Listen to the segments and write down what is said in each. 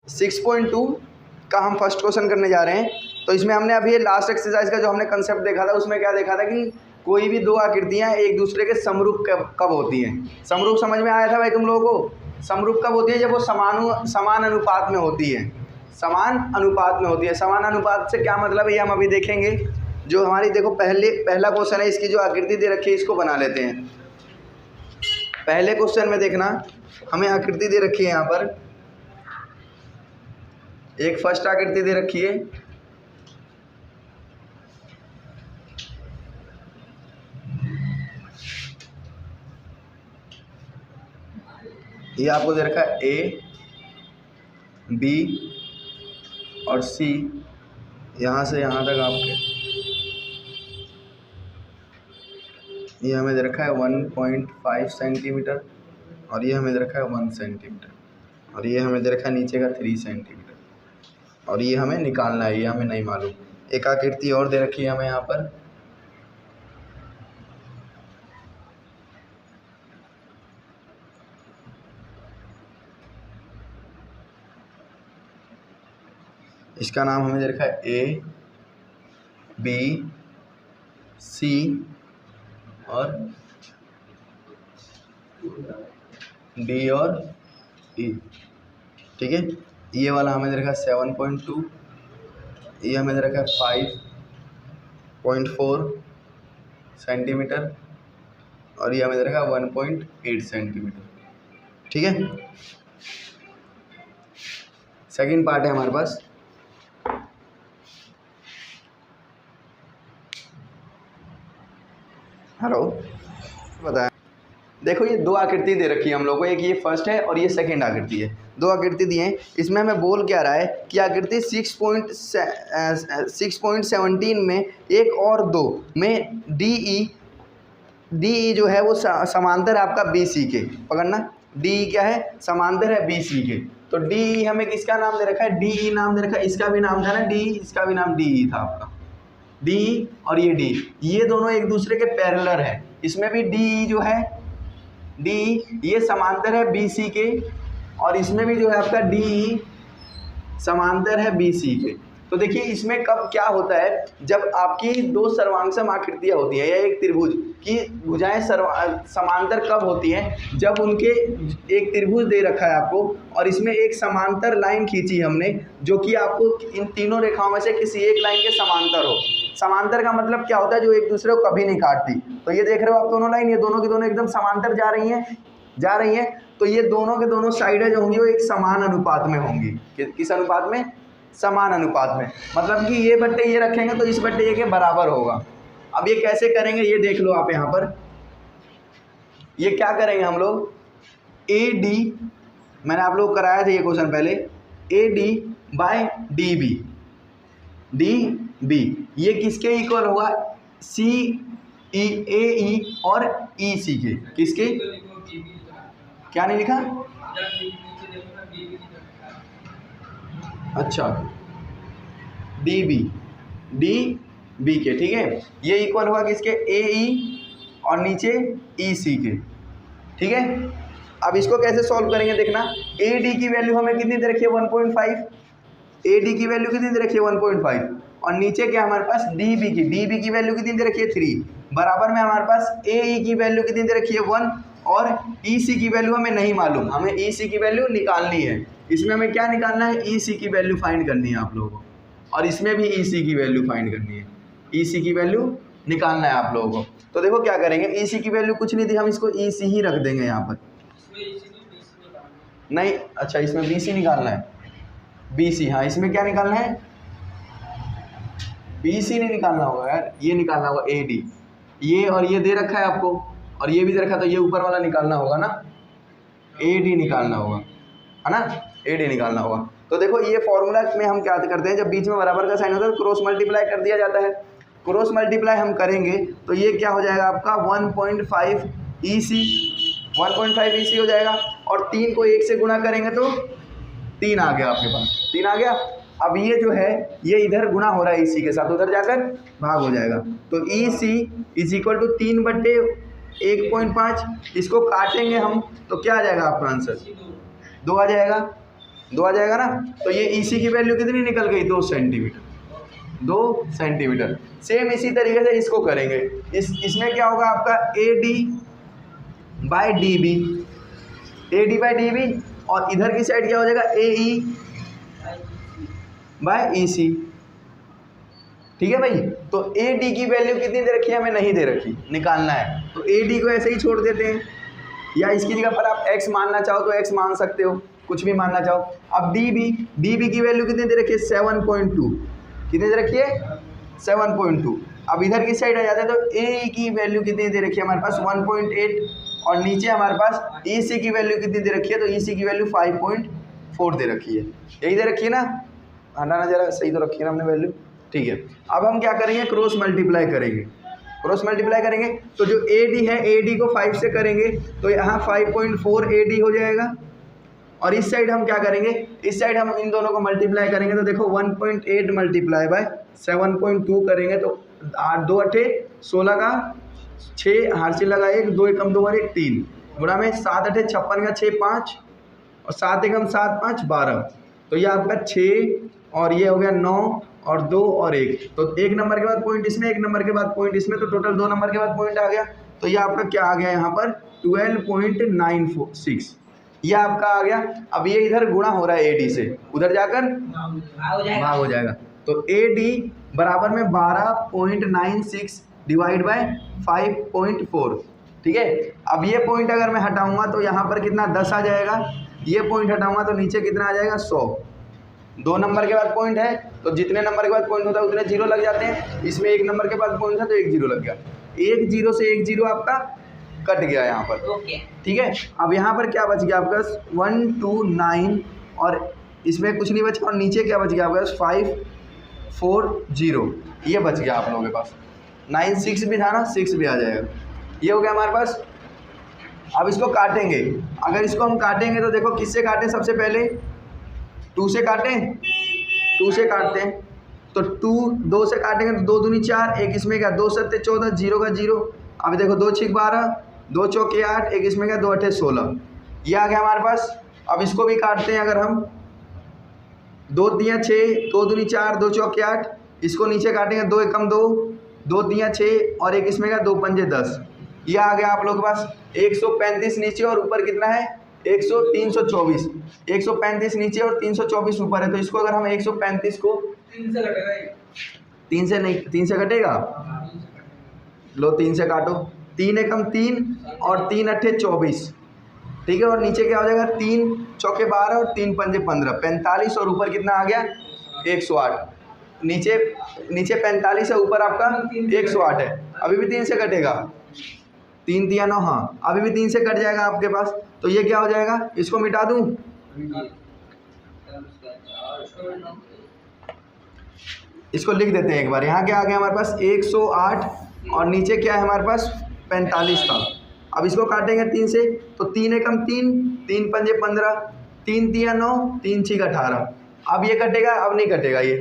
6.2 का हम first question करने जा रहे हैं। तो इसमें हमने अभी ये लास्ट एक्सरसाइज का जो हमने कंसेप्ट देखा था उसमें क्या देखा था कि कोई भी दो आकृतियाँ एक दूसरे के समरूप कब होती हैं। समरूप समझ में आया था भाई तुम लोगों को? समरूप कब होती है? जब वो समान अनुपात में होती है। समान अनुपात में होती है। समान अनुपात से क्या मतलब है ये हम अभी देखेंगे। जो हमारी देखो पहला क्वेश्चन है, इसकी जो आकृति दे रखी है इसको बना लेते हैं। पहले क्वेश्चन में देखना हमें आकृति दे रखी है, यहाँ पर एक फर्स्ट आकृति दे रखी है। ये आपको दे रखा है ए, बी और सी, यहाँ से यहाँ तक आपके ये हमें दे रखा है 1.5 सेंटीमीटर और ये हमें दे रखा है 1 सेंटीमीटर और ये हमें दे रखा है नीचे का 3 सेंटीमीटर और ये हमें निकालना है, ये हमें नहीं मालूम। एक आकृति और दे रखी है हमें यहाँ पर, इसका नाम हमें दे रखा है ए, बी, सी और डी और ई। ठीक है, ये वाला हमें दे रखा है 7.2, ये हमें दे रखा है 5.4 सेंटीमीटर और ये हमें दे रखा है 1.8 सेंटीमीटर। ठीक है, सेकंड पार्ट है हमारे पास। हेलो, बताया देखो ये दो आकृति दे रखी है हम लोग को, एक ये फर्स्ट है और ये सेकंड आकृति है। दो आकृति दी हैं, इसमें हमें बोल क्या रहा है कि आकृति 6.17 में एक और दो में डी ई जो है वो समांतर है आपका बी सी के। पकड़ना, डी ई क्या है? समांतर है बी सी के। तो डी ई हमें किसका नाम दे रखा है? डी ई नाम दे रखा है। इसका भी नाम था ना डी, इसका भी नाम डी ई था आपका। डी और ये डी, ये दोनों एक दूसरे के पैरेलल है। इसमें भी डी जो है, डी ये समांतर है बी सी के और इसमें भी जो है आपका डी समांतर है बी सी के। तो देखिए इसमें कब क्या होता है, जब आपकी दो सर्वांगसम आकृतियाँ होती हैं या एक त्रिभुज की भुजाएं समांतर कब होती हैं? जब उनके एक त्रिभुज दे रखा है आपको और इसमें एक समांतर लाइन खींची हमने जो कि आपको इन तीनों रेखाओं में से किसी एक लाइन के समांतर हो। समांतर का मतलब क्या होता है? जो एक दूसरे को कभी नहीं काटती। तो ये देख रहे हो आप दोनों लाइन, ये दोनों की दोनों एकदम समांतर जा रही हैं। तो ये दोनों के दोनों साइडें जो होंगी वो एक समान अनुपात में होंगी। किस अनुपात में? समान अनुपात में। मतलब कि ये बट्टे ये रखेंगे तो इस बट्टे ये के बराबर होगा। अब ये कैसे करेंगे ये देख लो आप यहाँ पर। ये क्या करेंगे हम लोग, ए डी, मैंने आप लोग कराया था ये क्वेश्चन पहले, A D by D B, D B ये किसके इक्वल होगा? सी ई, ए ई और ई सी के। किसके? क्या नहीं लिखा? अच्छा, डी बी के। ठीक है, ये इक्वल हुआ किसके? ए ई और नीचे ई सी के। ठीक है, अब इसको कैसे सॉल्व करेंगे देखना। ए डी की वैल्यू हमें कितनी दे रखी है? 1.5। ए डी की वैल्यू कितनी दे रखी है? 1.5 और नीचे क्या हमारे पास? डी बी की वैल्यू कितनी दे रखी है? 3। बराबर में हमारे पास ए ई की वैल्यू कितनी दे रखी है? 1 और ई सी की वैल्यू हमें नहीं मालूम, हमें ई सी की वैल्यू निकालनी है। इसमें हमें क्या निकालना है? ई सी की वैल्यू फाइंड करनी है आप लोगों को और इसमें भी ई सी की वैल्यू फाइंड करनी है। ई सी की वैल्यू निकालना है आप लोगों को। तो देखो क्या करेंगे, ई सी की वैल्यू कुछ नहीं थी, हम इसको ई सी ही रख देंगे यहाँ पर। नहीं, अच्छा इसमें बी सी निकालना है, बी सी। हाँ, इसमें क्या निकालना है? बी सी नहीं निकालना होगा यार, ये निकालना होगा ए डी। ये और ये दे रखा है आपको और ये भी दे रखा है, तो ये ऊपर वाला निकालना होगा ना, ए डी निकालना होगा, है ना, ए डी निकालना होगा। तो देखो ये फॉर्मूला में हम क्या करते हैं, जब बीच में बराबर का साइन होता है तो क्रॉस मल्टीप्लाई कर दिया जाता है। क्रॉस मल्टीप्लाई हम करेंगे तो ये क्या हो जाएगा आपका 1.5 ई सी, 1.5 ई सी हो जाएगा और 3 को 1 से गुणा करेंगे तो 3 आ गया आपके पास, 3 आ गया। अब ये जो है ये इधर गुणा हो रहा है इसी के साथ, उधर जाकर भाग हो जाएगा। तो ई सी इज इक्वल टू 3/1.5, इसको काटेंगे हम तो क्या आ जाएगा आपका आंसर? 2 आ जाएगा। 2 आ जाएगा ना। तो ये EC की वैल्यू कितनी निकल गई, 2 सेंटीमीटर, 2 सेंटीमीटर। सेम इसी तरीके से इसको करेंगे। इसमें क्या होगा आपका AD by DB, AD by DB, और इधर की साइड क्या हो जाएगा AE बाय EC। ठीक है भाई। तो AD की वैल्यू कितनी दे रखी है, हमें नहीं दे रखी, निकालना है। तो AD को ऐसे ही छोड़ देते हैं, या इसकी जगह पर आप x मानना चाहो तो x मान सकते हो, कुछ भी मानना चाहो। अब DB की वैल्यू कितनी दे रखी है, 7.2। कितनी दे रखी है, 7.2। अब इधर की साइड आ जाते हैं तो AE की वैल्यू कितनी दे रखी है हमारे पास, 1.8, और नीचे हमारे पास EC की वैल्यू कितनी दे रखी है, तो EC की वैल्यू 5.4 दे रखी है। यही दे रखी है ना, हटाना जरा, सही तो रखी है ना हमने वैल्यू। ठीक है, अब हम क्या करेंगे, क्रॉस मल्टीप्लाई करेंगे। क्रॉस मल्टीप्लाई करेंगे तो जो AD है, AD को 5 से करेंगे तो यहाँ 5.4 AD हो जाएगा। और इस साइड हम क्या करेंगे, इस साइड हम इन दोनों को मल्टीप्लाई करेंगे तो देखो 1.8 मल्टीप्लाई बाय 7.2 करेंगे तो 8 2 8 16 का 6, हार से लगा 1, 2 एकम 2 और 1 3, गुणा में 7 8 56 का 6 5, और 7 एकम 7 5 12। तो ये आपका 6 और ये हो गया 9 और 2 और 1। तो 1 नंबर के बाद पॉइंट इसमें, 1 नंबर के बाद पॉइंट इसमें, तो टोटल 2 नंबर के बाद पॉइंट आ गया। तो ये आपका क्या आ गया यहाँ पर 12.96, ये आपका आ गया। अब ये इधर गुणा हो रहा है AD से, उधर जाकर भाग हो जाएगा। तो AD बराबर में 12.96 डिवाइड बाय 5.4। ठीक है। अब ये पॉइंट अगर मैं हटाऊंगा तो यहाँ पर कितना 10 आ जाएगा, ये पॉइंट हटाऊंगा तो नीचे कितना आ जाएगा 100। 2 नंबर के बाद पॉइंट है तो जितने नंबर के बाद पॉइंट होता है उतने जीरो लग जाते हैं। इसमें 1 नंबर के बाद पॉइंट था तो 1 जीरो लग गया, 1 जीरो से 1 जीरो आपका कट गया यहाँ पर। ठीक है। अब यहाँ पर क्या बच गया आपका 129, और इसमें कुछ नहीं बचा, और नीचे क्या बच गया आपका 540, ये बच गया आप लोगों के पास। 9 6 भी था ना, 6 भी आ जाएगा। ये हो गया हमारे पास। अब इसको काटेंगे, अगर इसको हम काटेंगे तो देखो किससे काटें, सबसे पहले 2 से काटें, 2 से काटते हैं तो 2 से काटेंगे तो 2 दूनी 4, 1 इसमें क्या 2 7 14, 0 का 0। अब देखो 2 6 12, 2 चौके 8, 1 इसमें क्या 2 8 16, ये आ गया हमारे पास। अब इसको भी काटते हैं, अगर हम 2 दिया 6, 2 दूनी 4, 2 चौके 8, इसको नीचे काटेंगे 2 एकम 2, 2 दिया 6 और 1 इसमें क्या 2 पंजे 10, ये आ गया आप लोगों के पास 135 नीचे और ऊपर कितना है 324। 135 नीचे और 324 ऊपर है, तो इसको अगर हम 135 को 3 से कटेगा, 3 से नहीं, 3 से कटेगा, लो 3 से काटो, 3 एकम 3 और 3 अट्ठे 24। ठीक है। और नीचे क्या हो जाएगा 3 चौके 12 और 3 पंजे 15, 45, और ऊपर कितना आ गया 108। नीचे 45 है, ऊपर आपका 108 है। अभी भी 3 से कटेगा, 3 3 9, हाँ अभी भी 3 से कट जाएगा आपके पास। तो ये क्या हो जाएगा, इसको मिटा दूं, इसको लिख देते हैं एक बार। यहाँ क्या आ गया हमारे पास 108, और नीचे क्या है हमारे पास 45 था। अब इसको काटेंगे 3 से तो 3 एकम 3, 3 पंजे 15, 3 3 9, 3 6 18। अब ये कटेगा, अब नहीं कटेगा ये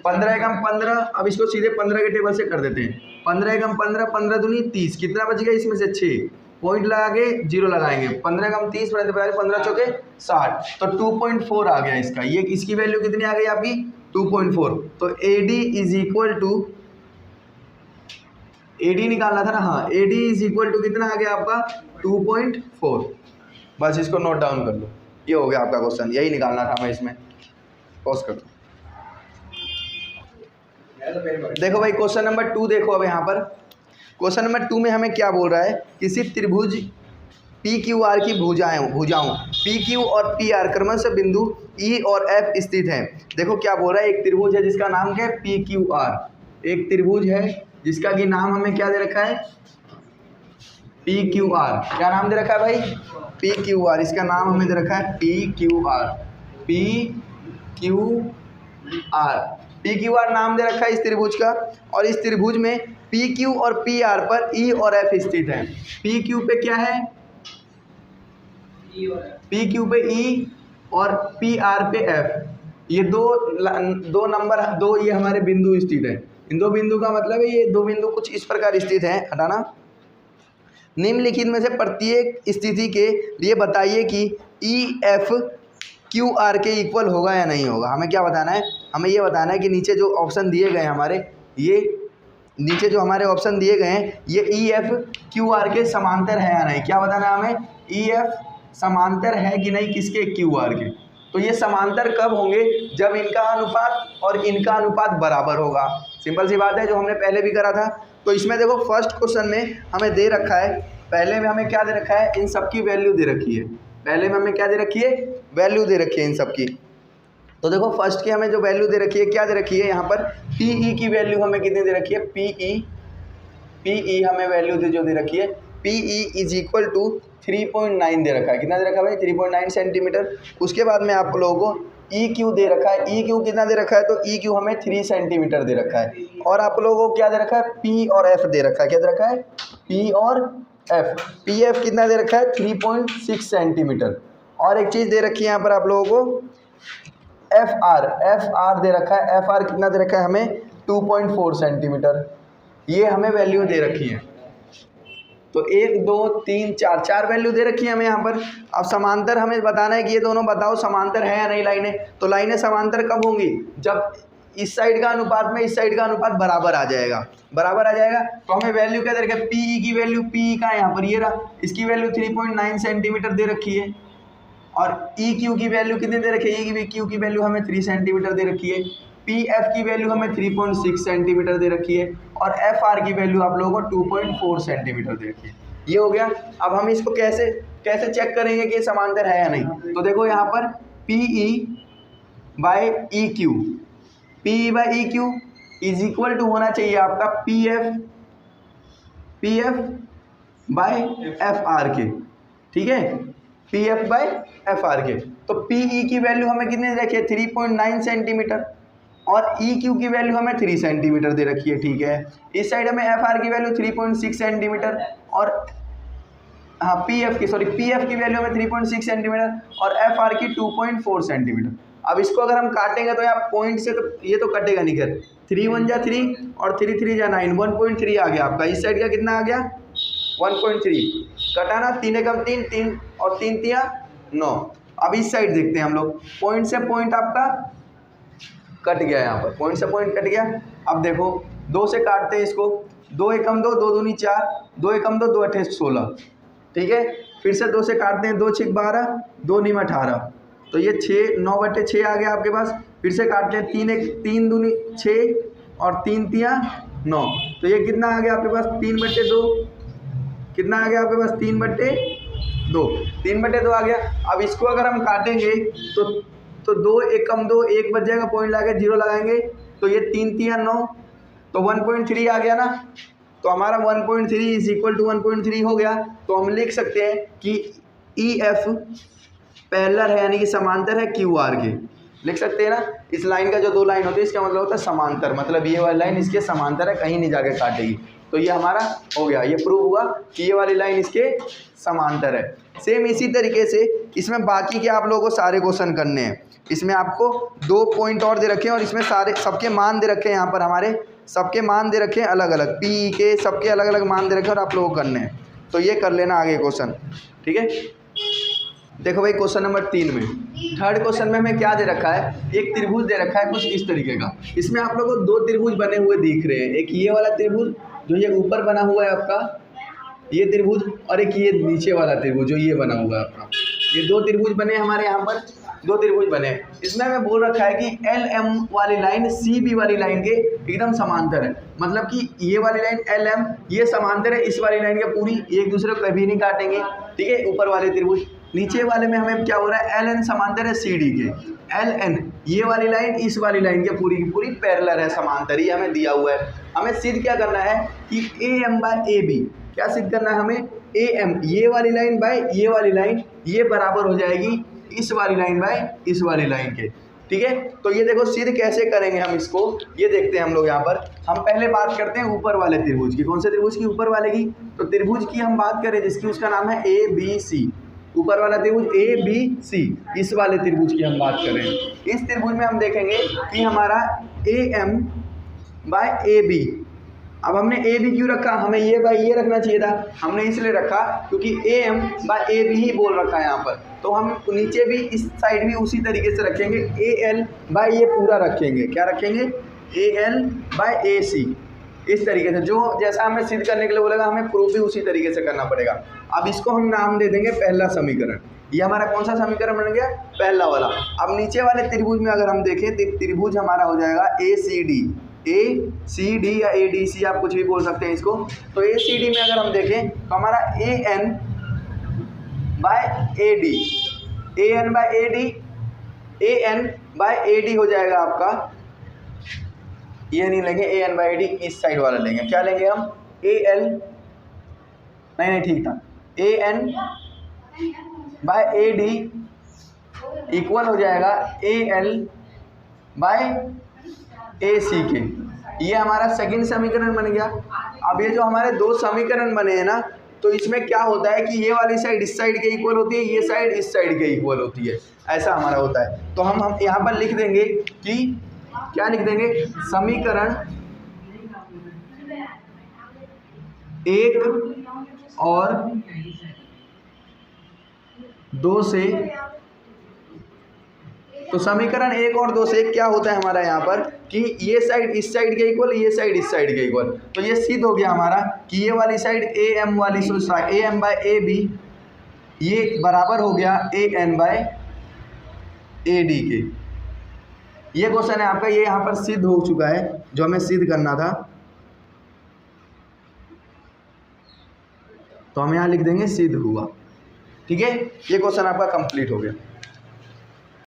15 एकम 15। अब इसको सीधे 15 के टेबल से कर देते हैं, 15 एकम 15, 15 दूनी 30, कितना बच गया इसमें से 6, पॉइंट लगा के 0 लगाएंगे, 15 कम 30, 15 चौके 60, तो 2.4 आ गया इसका। ये इसकी वैल्यू कितनी आ गई आपकी 2.4। तो AD is equal to, AD निकालना था ना, हाँ AD इज इक्वल टू कितना आ गया आपका 2.4। बस इसको नोट डाउन कर लो, ये हो गया आपका क्वेश्चन, यही निकालना था हमें इसमें। पॉज कर दो। देखो भाई क्वेश्चन नंबर 2 देखो। अब यहाँ पर क्वेश्चन नंबर 2 में हमें क्या बोल रहा है, किसी त्रिभुज PQR की भुजाओं PQ और PR क्रमशः बिंदु E और F स्थित हैं। देखो क्या बोल रहा है, एक त्रिभुज है जिसका नाम क्या है PQR, एक त्रिभुज है जिसका कि नाम हमें क्या दे रखा है PQR। क्या नाम दे रखा है भाई PQR, इसका नाम हमें दे रखा है PQR नाम दे रखा है इस त्रिभुज का। और इस त्रिभुज में PQ और PR पर E और F स्थित हैं। PQ पे क्या है, PQ पे E और PR पे F, ये दो नंबर, दो ये हमारे बिंदु स्थित हैं। इन दो बिंदु का मतलब है ये दो बिंदु कुछ इस प्रकार स्थित हैं, हटाना। निम्नलिखित में से प्रत्येक स्थिति के लिए बताइए कि EF क्यू आर के इक्वल होगा या नहीं होगा। हमें क्या बताना है, हमें ये बताना है कि नीचे जो ऑप्शन दिए गए हैं हमारे, ये नीचे जो हमारे ऑप्शन दिए गए हैं ये ई एफ क्यू आर के समांतर है या नहीं। क्या बताना है हमें, ई एफ समांतर है कि नहीं किसके, क्यू आर के। तो ये समांतर कब होंगे, जब इनका अनुपात और इनका अनुपात बराबर होगा। सिंपल सी बात है, जो हमने पहले भी करा था। तो इसमें देखो फर्स्ट क्वेश्चन में हमें दे रखा है, पहले में हमें क्या दे रखा है, इन सबकी वैल्यू दे रखी है। पहले में हमें क्या दे रखी है, वैल्यू दे रखी है इन सबकी। तो देखो फर्स्ट की हमें जो वैल्यू दे रखी है, क्या दे रखी है यहाँ पर, पी ई की वैल्यू हमें कितनी दे रखी है, पी ई हमें वैल्यू जो दे रखी है, P E is equal to 3.9 दे रखा है। कितना दे रखा है भाई, 3.9 सेंटीमीटर। उसके बाद में आप लोगों को ई क्यू दे रखा है, ई क्यू कितना दे रखा है, तो ई क्यू हमें 3 सेंटीमीटर दे रखा है। और आप लोगों को क्या दे रखा है, पी और एफ दे रखा है। क्या दे रखा है, पी और एफ। पी एफ कितना दे रखा है, 3.6 सेंटीमीटर। और एक चीज़ दे रखी है यहाँ पर आप लोगों को, एफ आर दे रखा है। एफ आर कितना दे रखा है हमें, 2.4 सेंटीमीटर। ये हमें वैल्यू दे रखी है। तो 1 2 3 4 वैल्यू दे रखी है हमें यहाँ पर। अब समांतर हमें बताना है कि ये दोनों बताओ समांतर है या नहीं लाइनें। तो लाइनें समांतर कब होंगी, जब इस साइड का अनुपात में इस साइड का अनुपात बराबर आ जाएगा। बराबर आ जाएगा तो हमें वैल्यू क्या दे रखा है, पी की वैल्यू, पी का यहाँ पर ये रहा, इसकी वैल्यू 3.9 सेंटीमीटर दे रखी है। और ई क्यू की वैल्यू कितनी दे रखी है, ई क्यू की वैल्यू हमें 3 सेंटीमीटर दे रखी है। पी एफ की वैल्यू हमें 3.6 सेंटीमीटर दे रखी है। और एफ आर की वैल्यू आप लोगों को 2.4 सेंटीमीटर दे रखी है। ये हो गया। अब हम इसको कैसे चेक करेंगे कि समांतर है या नहीं। तो देखो यहाँ पर P E by E Q, P E by E Q is equal to होना चाहिए आपका P F by F R के। ठीक है, P F by F R के। तो पी ई की वैल्यू हमें कितनी दे रखी है, 3.9 सेंटीमीटर। और ई क्यू की वैल्यू हमें 3 सेंटीमीटर दे रखी है। ठीक है, इस साइड हमें एफ आर की वैल्यू 3.6 सेंटीमीटर और हाँ पी एफ की वैल्यू हमें 3.6 सेंटीमीटर और एफ आर की 2.4 सेंटीमीटर। अब इसको अगर हम काटेंगे तो यहाँ पॉइंट से तो ये तो कटेगा नहीं, कर 3 1 जा 3 और 3 3 जा 9, 1.3 आ गया आपका। इस साइड का कितना आ गया, 1.3 कटाना, 3 एकम 3 3 और 3 तिया 9। अब इस साइड देखते हैं हम लोग, पॉइंट से पॉइंट आपका कट गया, यहाँ पर पॉइंट से पॉइंट कट गया। अब देखो 2 से काटते हैं इसको, 2 एकम 2, 2 दूनी 4, 2 एकम 2, 2 अठे 16। ठीक है, फिर से 2 से काटते हैं, 2 6 12, 2 नीम 18। तो ये 6 9/6 आ गया आपके पास। फिर से काटते हैं, 3 दूनी 6 और 3 तिया 9। तो ये कितना आ गया आपके पास, 3/2। कितना आ गया आपके पास, 3/2, 3/2 आ गया। अब इसको अगर हम काटेंगे तो 2 एकम 2, 1 बच जाएगा, पॉइंट लगा 0 लगाएंगे तो ये 3 तिया 9, तो 1.3 आ गया ना। तो हमारा 1.3 इज इक्वल टू 1.3 हो गया। तो हम लिख सकते हैं कि ई एफ पैरेलल है, यानी कि समांतर है क्यू आर के। लिख सकते हैं ना, इस लाइन का जो 2 लाइन होती है इसका मतलब होता है समांतर, मतलब ये वाली लाइन इसके समांतर है, कहीं नहीं जाके काटेगी। तो ये हमारा हो गया, ये प्रूव हुआ कि ये वाली लाइन इसके समांतर है। सेम इसी तरीके से इसमें बाकी के आप लोगों को सारे क्वेश्चन करने हैं। इसमें आपको 2 पॉइंट और दे रखे हैं और इसमें सारे सबके मान दे रखे हैं। यहाँ पर हमारे सबके मान दे रखे हैं अलग अलग, पी के सबके अलग अलग मान दे रखे हैं और आप लोगों को करने हैं। तो ये कर लेना आगे क्वेश्चन। ठीक है, देखो भाई क्वेश्चन नंबर 3 में, थर्ड क्वेश्चन में हमें क्या दे रखा है, एक त्रिभुज दे रखा है कुछ इस तरीके का। इसमें आप लोगों को 2 त्रिभुज बने हुए दिख रहे हैं, एक ये वाला त्रिभुज जो ये ऊपर बना हुआ है आपका ये त्रिभुज, और एक ये नीचे वाला त्रिभुज जो ये बना हुआ है आपका। ये 2 त्रिभुज बने हमारे यहाँ पर, 2 त्रिभुज बने। इसमें हमें बोल रखा है कि एल एम वाली लाइन सी बी वाली लाइन के एकदम समांतर है, मतलब कि ये वाली लाइन एल एम ये समांतर है इस वाली लाइन के, पूरी एक दूसरे को कभी नहीं काटेंगे। ठीक है, ऊपर वाले त्रिभुज। नीचे वाले में हमें क्या हो रहा है, एल एन समांतर है सी डी के। एल एन ये वाली लाइन इस वाली लाइन के पूरी की पूरी पैरेलल है, समांतर ही हमें दिया हुआ है। हमें सिद्ध क्या करना है कि A M by A B, क्या सिद्ध करना है हमें, ए एम ये वाली लाइन बाय ये वाली लाइन ये बराबर हो जाएगी इस वाली लाइन बाय इस वाली लाइन के। ठीक है, तो ये देखो सिद्ध कैसे करेंगे हम इसको, ये देखते हैं हम लोग यहाँ पर। हम पहले बात करते हैं ऊपर वाले त्रिभुज की। कौन से त्रिभुज की, ऊपर वाले की। तो त्रिभुज की हम बात करें जिसकी उसका नाम है ए बी सी, ऊपर वाला त्रिभुज ए बी सी, इस वाले त्रिभुज की हम बात कर रहे हैं। इस त्रिभुज में हम देखेंगे कि हमारा A M by A B अब हमने ए बी क्यों रखा, हमें ये बाई ये रखना चाहिए था, हमने इसलिए रखा क्योंकि A M by A B ही बोल रखा है यहाँ पर, तो हम नीचे भी इस साइड भी उसी तरीके से रखेंगे, ए एल बाय ये पूरा रखेंगे, क्या रखेंगे, ए एल बाय ए सी, इस तरीके से जो जैसा हमें सिद्ध करने के लिए बोलेगा हमें प्रूफ भी उसी तरीके से करना पड़ेगा। अब इसको हम नाम दे देंगे पहला समीकरण, ये हमारा कौन सा समीकरण बन गया, पहला वाला। अब नीचे वाले त्रिभुज में अगर हम देखें तो त्रिभुज हमारा हो जाएगा ए सी डी या ए डी सी, आप कुछ भी बोल सकते हैं इसको। तो ए सी डी में अगर हम देखें तो हमारा A N by A D, A N by A D, A N by A D हो जाएगा आपका, ये नहीं लेंगे, A N by A D इस साइड वाला लेंगे, क्या लेंगे हम, ए एल, नहीं ठीक था, A N by A D equal हो जाएगा ए एल बाय ए सी के, ये हमारा सेकंड समीकरण बन गया। अब ये जो हमारे दो समीकरण बने हैं ना, तो इसमें क्या होता है कि ये वाली साइड इस साइड के इक्वल होती है, ये साइड इस साइड के इक्वल होती है, ऐसा हमारा होता है। तो हम यहाँ पर लिख देंगे कि क्या लिख देंगे, समीकरण 1 और 2 से, तो समीकरण 1 और 2 से क्या होता है हमारा यहाँ पर कि ये साइड इस साइड के इक्वल, ये साइड इस साइड के इक्वल, तो ये सिद्ध हो गया हमारा कि ये वाली साइड ए एम वाली A M by A B ये बराबर हो गया A N by A D के। ये क्वेश्चन है आपका, ये यहाँ पर सिद्ध हो चुका है जो हमें सिद्ध करना था, तो हम यहाँ लिख देंगे सिद्ध हुआ। ठीक है, ये क्वेश्चन आपका कंप्लीट हो गया।